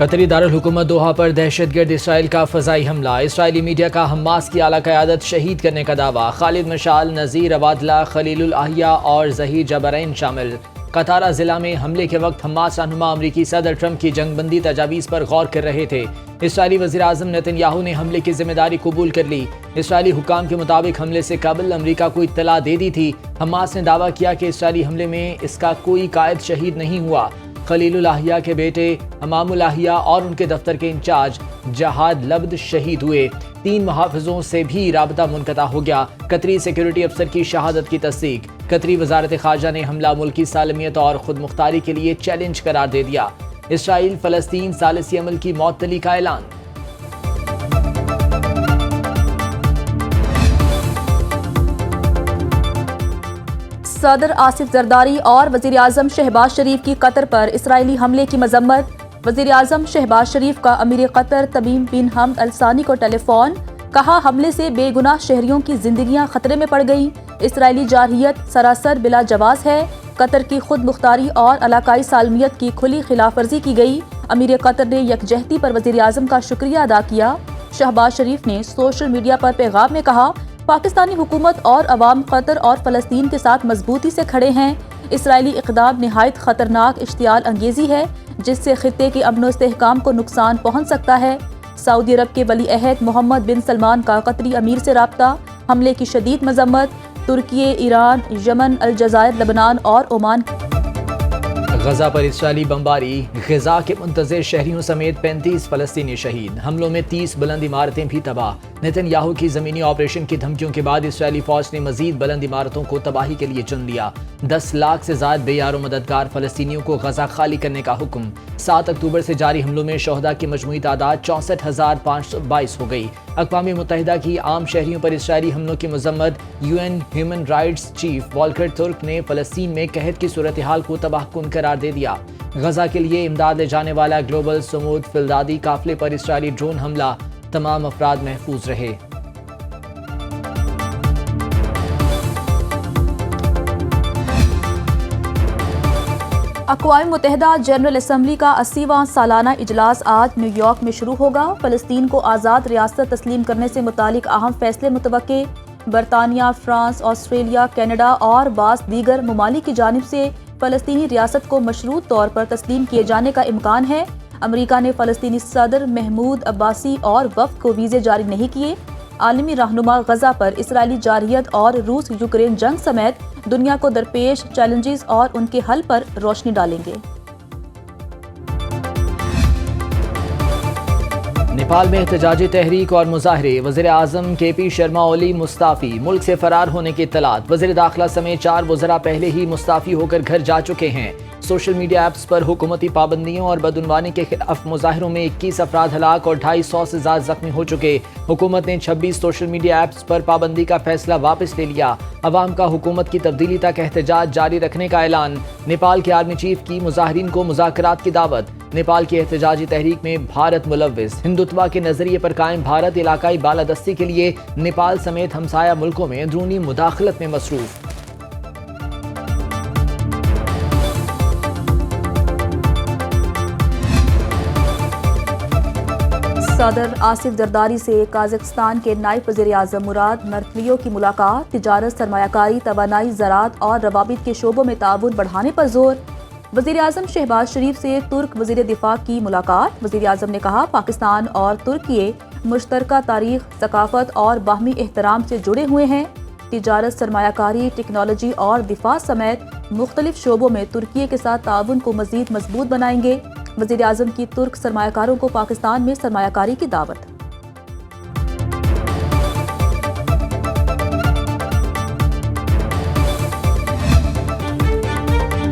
कतरी दारुल हुकूमत दोहा पर दहशतगर्द इसराइल का फ़ज़ाई हमला। इसराइली मीडिया का हमास की आला क़यादत शहीद करने का दावा। खालिद मशाल, नज़ीर अबादला, खलीलुल अहिया और ज़हीर जबरैन शामिल। कतारा ज़िला में हमले के वक्त हमास रहनुमा अमरीकी सदर ट्रंप की जंगबंदी तजावीज़ पर गौर कर रहे थे। इसराइली वज़ीर आज़म नेतन्याहू ने हमले की जिम्मेदारी कबूल कर ली। इसराइली हुकाम के मुताबिक हमले से कबल अमरीका को इत्तला दे दी थी। हमास ने दावा किया कि इसराइली हमले में इसका कोई कायद शहीद नहीं हुआ। खलीलुल अहिया के बेटे हमामुल अहिया और उनके दफ्तर के इंचार्ज जहाद लब्द शहीद हुए। 3 मुहाफ़िज़ों से भी राबता मुनक़ता हो गया। कतरी सिक्योरिटी अफसर की शहादत की तस्दीक। कतरी वज़ारत ख़ारजा ने हमला मुल्की सालमियत और खुद मुख्तारी के लिए चैलेंज करार दे दिया। इसराइल फ़लस्तीन सालिसी अमल की मअतली का ऐलान। सदर आसिफ जरदारी और वज़ीर आज़म शहबाज शरीफ की कतर पर इसराइली हमले की मजम्मत। वज़ीर आज़म शहबाज शरीफ का अमीर कतर तमीम बिन हमद अल सानी को टेलीफोन। कहा, हमले से बेगुनाह शहरियों की जिंदगियां खतरे में पड़ गईं। इसराइली जारहियत सरासर बिला जवाज़ है। कतर की खुद मुख्तारी और इलाकाई सालमियत की खुली खिलाफ वर्जी की गई। अमीर कतर ने यकजहती पर वज़ीर आज़म का शुक्रिया अदा किया। शहबाज शरीफ ने सोशल मीडिया पर पैगाम में कहा, पाकिस्तानी हुकूमत और अवाम कतर और फ़लस्तीन के साथ मजबूती से खड़े हैं। इसराइली इक़दाम निहायत ख़तरनाक इश्तियाल अंगेज़ी है, जिससे ख़ित्ते के अमन व इस्तेहकाम को नुकसान पहुँच सकता है। सऊदी अरब के वली अहद मोहम्मद बिन सलमान का कतरी अमीर से राब्ता। हमले की शदीद मजम्मत। तुर्की, ईरान, यमन, अलजायर, लबनान और ओमान। गजा पर इसराइली बमबारी। गजा के मुंतज़िर शहरियों समेत 35 फ़लस्तीनी शहीद। हमलों में 30 बुलंद इमारतें भी तबाह। नेतन्याहू की ज़मीनी ऑपरेशन की धमकियों के बाद इसराइली फ़ौज ने मज़ीद बुलंद इमारतों को तबाही के लिए चुन लिया। 10 लाख से ज़ायद बेयारो मददगार फ़लस्तीनियों को गजा खाली करने का हुक्म। 7 अक्टूबर से जारी हमलों में शोहदा की मजमूई तादाद 64,522 हो गई। अक़वाम मुत्तहिदा की आम शहरियों पर इसराइली हमलों की मजम्मत। UN human rights chief Volker तुर्क ने फ़लस्तीन में कहत की सूरत हाल को तबाहकुन करार दे दिया। गजा के लिए इमदाद ले जाने वाला ग्लोबल समूद फिलदादी काफिले पर इसराइली ड्रोन हमला। तमाम अफराद महफूज रहे। अक़वाम मुत्तहिदा जनरल असम्बली का 80वां सालाना इजलास आज न्यूयॉर्क में शुरू होगा। फ़लस्तीन को आज़ाद रियासत तस्लीम करने से मुतालिक अहम फैसले मुतवक्के। बरतानिया, फ्रांस, ऑस्ट्रेलिया, कनाडा और बाज़ दीगर ममालिक की जानिब से फ़लस्तीनी रियासत को मशरूत तौर पर तस्लीम किए जाने का इम्कान है। अमरीका ने फ़लस्तीनी सदर महमूद अब्बासी और वफ़द को वीज़े जारी नहीं किए। आलमी रहनुमा गजा पर इसराइली जारहियत और रूस यूक्रेन जंग समेत दुनिया को दरपेश चैलेंजेस और उनके हल पर रोशनी डालेंगे। नेपाल में एहतजाजी तहरीक और मुजाहरे। वज़ीर आज़म KP शर्मा ओली मुस्ताफ़ी। मुल्क से फरार होने की इत्तलात। वज़ीर दाखिला समेत 4 वज़रा पहले ही मुस्ताफ़ी होकर घर जा चुके हैं। सोशल मीडिया ऐप्स पर हुकूमती पाबंदियों और बदउनवानी के खिलाफ मुजाहरों में 21 अफराद हलाक और 250 से ज़्यादा जख्मी हो चुके। हुकूमत ने 26 सोशल मीडिया ऐप्स पर पाबंदी का फैसला वापस ले लिया। अवाम का हुकूमत की तब्दीली तक एहतजाज जारी रखने का ऐलान। नेपाल के आर्मी चीफ की मुजाहिरीन को मुज़ाकरात की दावत। नेपाल की एहतजाजी तहरीक में भारत मुलव्विस। हिंदुत्वा के नजरिए पर कायम भारत इलाकाई बालादस्ती के लिए नेपाल समेत हमसाया मुल्कों में अंदरूनी मुदाखलत में मसरूफ। सदर आसिफ जरदारी से काज़ाकिस्तान के नायब वज़ीर आज़म मुराद मरतलियो की मुलाकात। तिजारत, सरमायाकारी, तवानाई, ज़राअत और रवाबित के शोबों में ताउन बढ़ाने पर जोर। वज़ीर आज़म शहबाज शरीफ से तुर्क वज़ीर दिफा की मुलाकात। वज़ीर आज़म ने कहा, पाकिस्तान और तुर्की मुश्तरका तारीख, सकाफत और बाहमी एहतराम से जुड़े हुए हैं। तिजारत, सरमायाकारी, टेक्नोलॉजी और दिफा समेत मुख्तलिफ शोबों में तुर्की के साथ ताउन को मज़ीद मजबूत बनाएंगे। वज़ीर आज़म की तुर्क सरमायाकारों को पाकिस्तान में सरमायाकारी की दावत।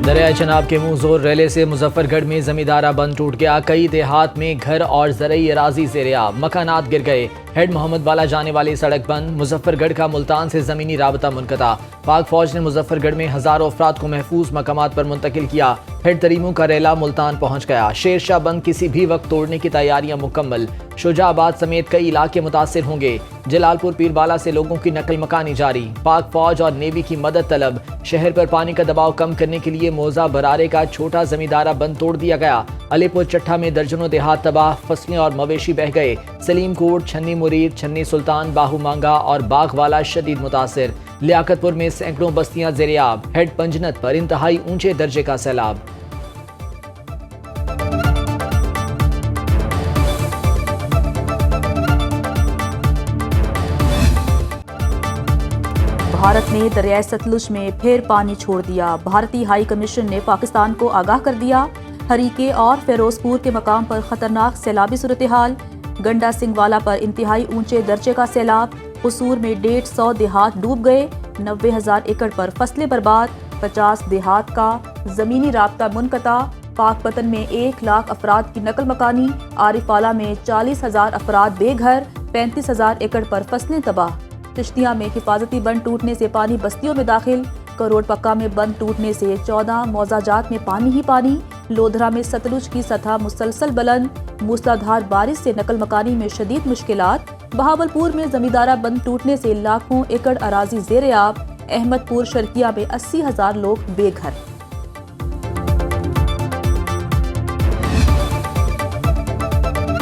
दरिया चनाब के मुंह जोर रेले से मुजफ्फरगढ़ में जमींदारा बंद टूट गया। कई देहात में घर और ज़रई अराजी ज़ेर-ए-आब, मकानात गिर गए। हेड मोहम्मद वाला जाने वाली सड़क बंद। मुजफ्फरगढ़ का मुल्तान से ज़मीनी राबता मुनक़ता। पाक फौज ने मुजफ्फरगढ़ में हज़ारों अफराद को महफूज मकामात पर मुंतकिल किया। हेड तरीमों का रेला मुल्तान पहुँच गया। शेरशाह बंद किसी भी वक्त तोड़ने की तैयारियां मुकम्मल। शुजाबाद समेत कई इलाके मुतासिर होंगे। जलालपुर पीरबाला से लोगों की नकल मकानी जारी। पाक फौज और नेवी की मदद तलब। शहर पर पानी का दबाव कम करने के लिए मोजा बरारे का छोटा जमींदारा बंद तोड़ दिया गया। अलीपुर चट्ठा में दर्जनों देहात तबाह, फसलें और मवेशी बह गए। सलीम कोट, छन्नी मुरीद, छन्नी सुल्तान, बाहू मांगा और बागवाला शदीद मुतासिर। लियाकतपुर में सैकड़ों बस्तियां ज़ेरियाब। हेड पंजनत पर इंतहाई ऊंचे दर्जे का सैलाब। भारत ने दरियाए सतलुज में फिर पानी छोड़ दिया। भारतीय हाई कमीशन ने पाकिस्तान को आगाह कर दिया। हरीके और फिरोजपुर के मकाम पर खतरनाक सैलाबी सूरत हाल। गंडा सिंहवाला पर इंतहाई ऊंचे दर्जे का सैलाब। कसूर में 150 देहात डूब गए। 90,000 एकड़ पर फसलें बर्बाद। 50 देहात का जमीनी राब्ता मुनक़ता। पाकपतन में 1 लाख अफराद की नकल मकानी। आरिफाला में 40,000 अफराद बेघर। 35,000 एकड़ पर फसलें तबाह। चिश्तिया में हिफाजती बंद टूटने से पानी बस्तियों में दाखिल। करोड़ पक्का में बंद टूटने से 14 मौजाजात में पानी ही पानी। लोधरा में सतलुज की सतह मुसलसल बुलंद। मूसलाधार बारिश से नकल मकानी में शदीद मुश्किलात। बहावलपुर में जमींदारा बंद टूटने से लाखों एकड़ अराजी ज़ेर-ए-आब। अहमदपुर शर्किया में 80,000 लोग बेघर।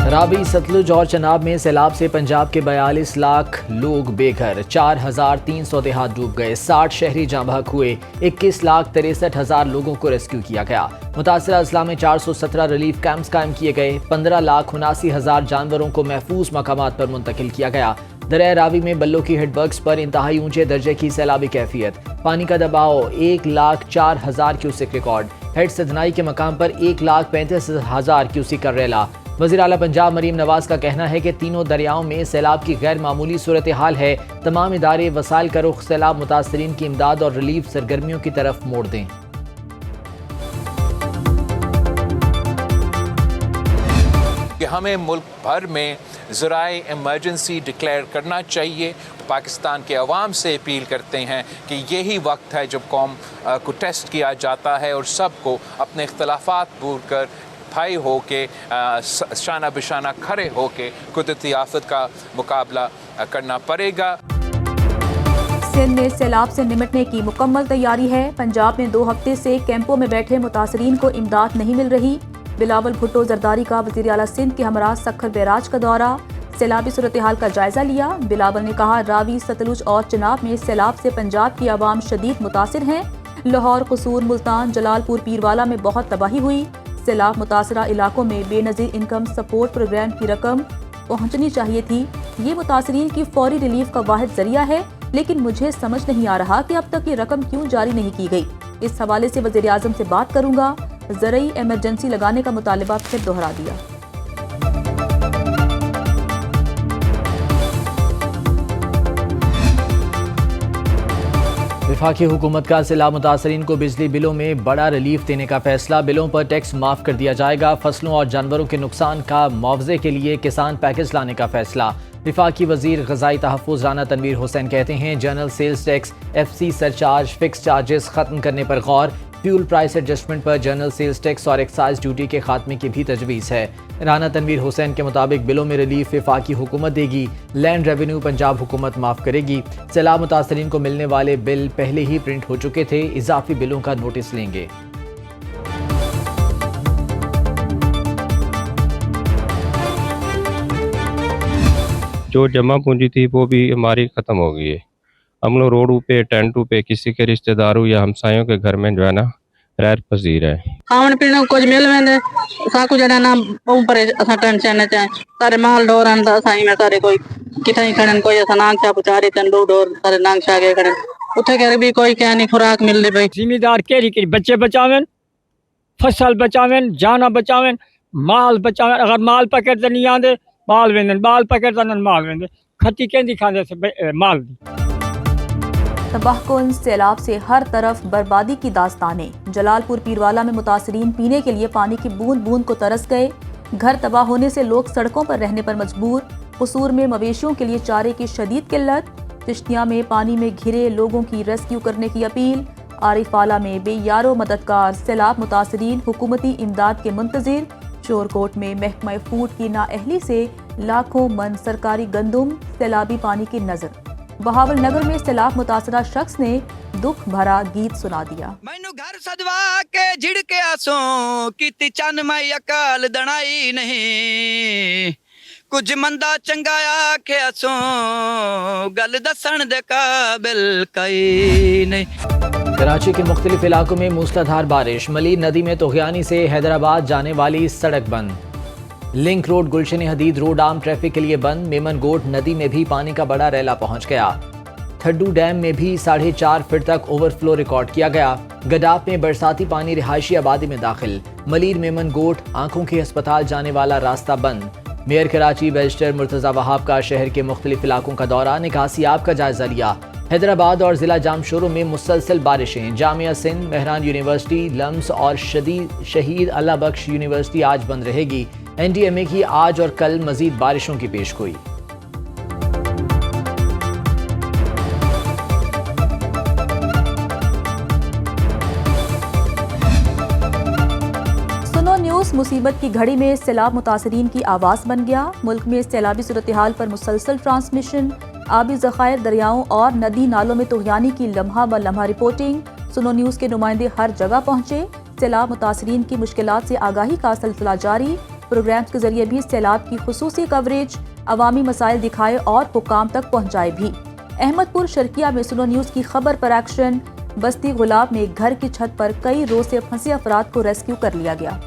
रावी, सतलुज और चनाब में सैलाब से पंजाब के 42 लाख लोग बेघर। 4,300 देहात डूब गए। 60 शहरी जाँ बहक हुए। 21,63,000 लोगों को रेस्क्यू किया गया। मुतासिरा अजला में 417 रिलीफ कैंप्स कायम किए गए। 15,79,000 जानवरों को महफूज मकामात पर मुंतकिल किया गया। दरिया रावी में बल्लों की हेडवर्क्स पर इंतहाई ऊंचे दर्जे की सैलाबी कैफियत। पानी का दबाव 1,04,000 क्यूसिक रिकॉर्ड। हेड सदनाई के मकाम पर 1,35,000 क्यूसिक का रेला। वज़ीर आला पंजाब मरीम नवाज का कहना है कि तीनों दरियाओं में सैलाब की गैर मामूली सूरत हाल है। तमाम इदारे वसाइल का रुख सैलाब मुतासरीन की इमदाद और रिलीफ सरगर्मियों की तरफ मोड़ दें। कि हमें मुल्क भर में ज़राए इमरजेंसी डिक्लेयर करना चाहिए। पाकिस्तान के अवाम से अपील करते हैं कि यही वक्त है जब कौम को टेस्ट किया जाता है और सबको अपने इख्तलाफात भूल कर भाई हो के शाना बिशाना खड़े हो के कुदरती आफत का मुकाबला करना पड़ेगा। सिंध में सैलाब से निपटने की मुकम्मल तैयारी है। पंजाब में 2 हफ्ते से कैंपों में बैठे मुतासरीन को इमदाद नहीं मिल रही। बिलावल भुट्टो जरदारी का वज़ीर आला सिंध के हमरा सखर बैराज का दौरा। सैलाबी सूरत हाल का जायजा लिया। बिलावल ने कहा, रावी, सतलुज और चनाब में सैलाब से पंजाब की आवाम शदीद मुतासिर हैं। लाहौर, कसूर, मुल्तान, जलालपुर, पीरवाला में बहुत तबाही हुई। सैलाब मुतासरा इलाकों में बेनज़ीर इनकम सपोर्ट प्रोग्राम की रकम पहुंचनी चाहिए थी। ये मुतासरीन की फौरी रिलीफ का वाहिद जरिया है, लेकिन मुझे समझ नहीं आ रहा कि अब तक ये रकम क्यों जारी नहीं की गई। इस हवाले से वज़ीर आज़म से बात करूंगा। ज़रूरी इमरजेंसी लगाने का मुतालबा फिर दोहरा दिया। वफाकी हुकूमत का सैलाब मुतासरीन को बिजली बिलों में बड़ा रिलीफ देने का फैसला। बिलों पर टैक्स माफ़ कर दिया जाएगा। फसलों और जानवरों के नुकसान का मुआवजे के लिए किसान पैकेज लाने का फैसला। वफाकी वज़ीर ग़ज़ाई तहफ़्फ़ुज़ राना तनवीर हुसैन कहते हैं, general sales tax, FC surcharge, fix charges ख़त्म करने पर गौर। फ्यूल प्राइस एडजस्टमेंट पर जनरल सेल्स टैक्स और एक्साइज ड्यूटी के खात्मे की भी तजवीज़ है। राना तनवीर हुसैन के मुताबिक बिलों में रिलीफ वफाकी हुकूमत देगी। लैंड रेवेन्यू पंजाब हुकूमत माफ़ करेगी। सैलाब मुतासरीन को मिलने वाले बिल पहले ही प्रिंट हो चुके थे। इजाफी बिलों का नोटिस लेंगे। जो जमा पूंजी थी वो भी हमारी ख़त्म हो गई है। हम लोग रोडों पे, टेंटों पे, किसी के रिश्तेदारों या हमसायों के घर में जो है ना रहर पसीर है। खाण पीण कुछ मिल वेंदे साकू जड़ा ना ऊपर असा टेंशन च सारे माल डोरन दा साई में सारे कोई किथाई खड़न कोई असा नांग छा पुचारे तन डोर सारे नांग छा के खड़न उठे कर भी कोई क्या नहीं खुराक मिल ले भाई। जिम्मेदार केरी के बच्चे बचावें, फसल बचावें, जाना बचावें, माल बचावें। अगर माल पकड़ नहीं आंदे माल वेंदन, माल पकड़ माल वेंदे, खती कहंदी खांदे से माल। तबाहकुन सैलाब से हर तरफ बर्बादी की दास्तानें। जलालपुर पीरवाला में मुतासरीन पीने के लिए पानी की बूंद बूंद को तरस गए। घर तबाह होने से लोग सड़कों पर रहने पर मजबूर। कसूर में मवेशियों के लिए चारे की शदीद किल्लत। चिश्तिया में पानी में घिरे लोगों की रेस्क्यू करने की अपील। आरिफाला में बेयारो मददगार। सैलाब मुतासरीन हुकूमती इमदाद के मुंतजिर। शोरकोट में महकमा फूड की नाअहली से लाखों मन सरकारी गंदुम। सैलाबी पानी की नजर। बहावल नगर में सैलाब मुतासरा शख्स ने दुख भरा गीत सुना दिया। मैनू घर सजवा के झिड़के आसों कीती चन मैं अकाल दनाई नहीं कुछ मंदा चंगा आखे सो गल दसन दे काबिल कई नहीं। कराची के मुख्तलिफ इलाकों में मूसलाधार बारिश, मलीर नदी में तोगयानी से हैदराबाद जाने वाली सड़क बंद। लिंक रोड गुलशन हदीद रोड आम ट्रैफिक के लिए बंद। मेमन गोट नदी में भी पानी का बड़ा रैला पहुंच गया। थड्डू डैम में भी 4.5 फीट तक ओवरफ्लो रिकॉर्ड किया गया। गडाफ में बरसाती पानी रिहायशी आबादी में दाखिल। मलीर मेमन गोट आंखों के अस्पताल जाने वाला रास्ता बंद। मेयर कराची बैरिस्टर मुर्तजा वहाब का शहर के मुख्तलिफ इलाकों का दौरा, निकासियाब का जायजा लिया। हैदराबाद और जिला जामशोरों में मुसलसल बारिशें। जामिया सिंध, मेहरान यूनिवर्सिटी, लम्स और शहीद अल्लाह बख्श यूनिवर्सिटी आज बंद रहेगी। NDMA की आज और कल मजीद बारिशों की पेशगोई। सुनो न्यूज़ मुसीबत की घड़ी में सैलाब मुतासरीन की आवाज़ बन गया। मुल्क में सैलाबी सूरत हाल पर मुसलसल ट्रांसमिशन, आबी ज़खायर, दरियाओं और नदी नालों में तोगयानी की लम्हा ब लम्हा रिपोर्टिंग। सुनो न्यूज़ के नुमाइंदे हर जगह पहुँचे। सैलाब मुतासरीन की मुश्किलात से आगाही का सिलसिला जारी। प्रोग्राम्स के जरिए भी सैलाब की खुसूसी कवरेज, अवामी मसाइल दिखाए और हुकाम तक पहुँचाए भी। अहमदपुर शर्किया में सुनो न्यूज़ की खबर पर एक्शन। बस्ती गुलाब में एक घर की छत पर कई रोज से फंसे अफराद को रेस्क्यू कर लिया गया।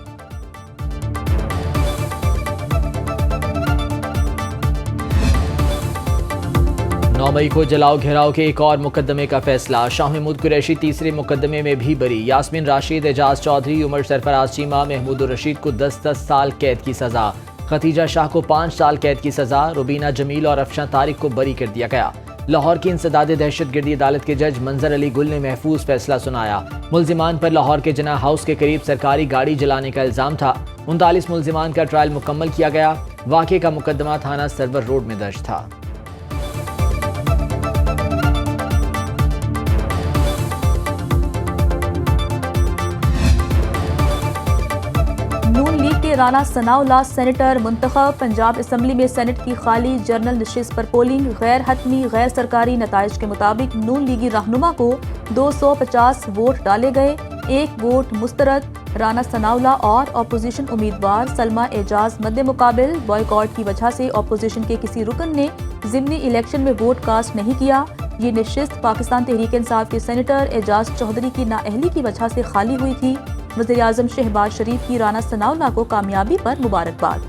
9 मई को जलाओ घेराव के एक और मुकदमे का फैसला। शाह महमूद कुरैशी तीसरे मुकदमे में भी बरी। यास्मीन राशिद, एजाज चौधरी, उमर सरफराज चीमा, महमूद रशीद को 10-10 साल कैद की सजा। खतीजा शाह को 5 साल कैद की सजा। रुबीना जमील और अफशां तारिक को बरी कर दिया गया। लाहौर की इंसदादे दहशतगर्दी अदालत के जज मंजर अली गुल ने महफूज फैसला सुनाया। मुल्जिमान पर लाहौर के जना हाउस के करीब सरकारी गाड़ी जलाने का इल्जाम था। 39 मुल्जिमान का ट्रायल मुकम्मल किया गया। वाक़े का मुकदमा थाना सरवर रोड में दर्ज था। नून लीग के राना सनाउल्लाह सेनेटर मुंतखब। पंजाब असम्बली में सेनेट की खाली जनरल नशिस्त पर पोलिंग। गैर हतमी गैर सरकारी नताइज के मुताबिक नून लीगी रहनुमा को 250 वोट डाले गए। 1 वोट मुस्तरद। राना सनाउल्लाह और अपोजिशन उम्मीदवार सलमा एजाज मद्दे मुकाबिल। बॉयकॉट की वजह से अपोजिशन के किसी रुकन ने ज़िमनी इलेक्शन में वोट कास्ट नहीं किया। ये नशिस्त पाकिस्तान तहरीक इंसाफ के सेनेटर एजाज चौधरी की नाअहली की वजह से खाली हुई थी। वज़ीर आज़म शहबाज शरीफ की राना सनाउल्लाह को कामयाबी पर मुबारकबाद।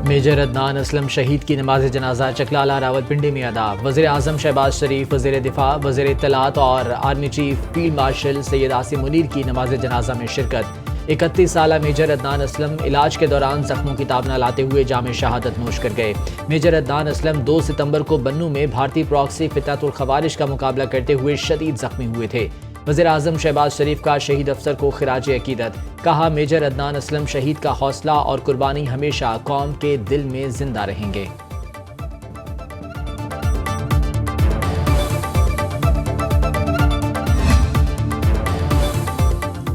मेजर अदनान असलम शहीद की नमाज जनाजा चकलाला रावलपिंडी में अदा। वज़ीर आज़म शहबाज शरीफ, वज़ीर दिफा, वज़ीर इत्तलात और army chief field marshal Syed Asim Munir की नमाज जनाजा में शिरकत। 31 साला मेजर अदनान असलम इलाज के दौरान जख्मों की ताब न लाते हुए जाम शहादत नोश कर गए। मेजर अदनान असलम 2 सितंबर को बन्नू में भारतीय प्रॉक्सी फितनातुल खवारिज का मुकाबला करते हुए शदीद जख्मी हुए थे। वज़ीर आज़म शहबाज शरीफ का शहीद अफसर को खिराज अकीदत। कहा, मेजर अदनान असलम शहीद का हौसला और कुर्बानी हमेशा कौम के दिल में जिंदा रहेंगे।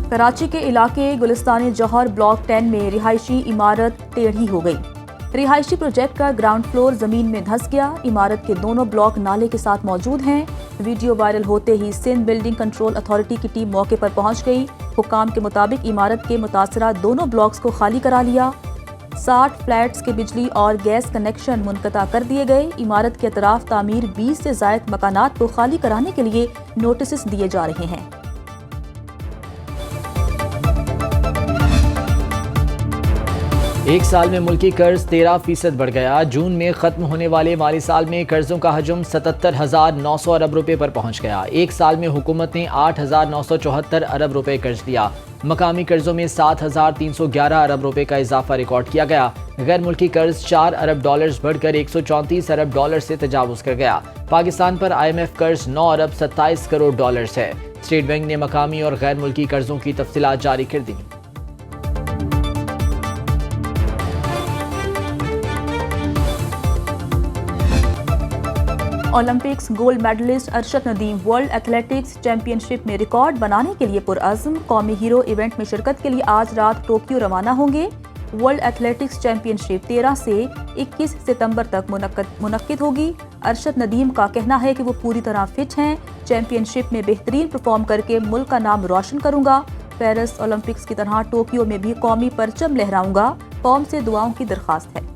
कराची के इलाके गुलिस्तानी जौहर ब्लॉक 10 में रिहायशी इमारत टेढ़ी हो गई। रिहायशी प्रोजेक्ट का ग्राउंड फ्लोर जमीन में धंस गया। इमारत के दोनों ब्लॉक नाले के साथ मौजूद हैं। वीडियो वायरल होते ही सिंध बिल्डिंग कंट्रोल अथॉरिटी की टीम मौके पर पहुंच गई। हुकाम के मुताबिक इमारत के मुतासरा दोनों ब्लॉक्स को खाली करा लिया। 60 फ्लैट्स के बिजली और गैस कनेक्शन मुनक़ता कर दिए गए। इमारत के अतराफ तामीर 20 से ज़ायद मकानात को खाली कराने के लिए नोटिस दिए जा रहे हैं। एक साल में मुल्की कर्ज 13% बढ़ गया। जून में खत्म होने वाले माली साल में कर्जों का हजम 77,900 अरब रुपए पर पहुंच गया। एक साल में हुकूमत ने 8,974 अरब रुपए कर्ज लिया। मकामी कर्जों में 7,311 अरब रुपए का इजाफा रिकॉर्ड किया गया। गैर मुल्की कर्ज 4 अरब डॉलर्स बढ़कर 134 अरब डॉलर से तजावुज कर गया। पाकिस्तान पर IMF कर्ज 9 अरब 27 करोड़ डॉलर्स है। स्टेट बैंक ने मकामी और गैर मुल्की कर्जों की तफसीलात जारी कर दी। Olympics gold medallist Arshad Nadeem world athletics championship में रिकॉर्ड बनाने के लिए पुरअज़्म। कौमी हीरो इवेंट में शिरकत के लिए आज रात टोक्यो रवाना होंगे। वर्ल्ड एथलेटिक्स चैंपियनशिप 13 से 21 सितंबर तक मुनक्किद होगी। अरशद नदीम का कहना है कि वो पूरी तरह फिट हैं। चैंपियनशिप में बेहतरीन परफॉर्म करके मुल्क का नाम रोशन करूंगा। पेरिस ओलंपिक्स की तरह टोक्यो में भी कौमी परचम लहराऊंगा। कौम से दुआओं की दरख्वास्त है।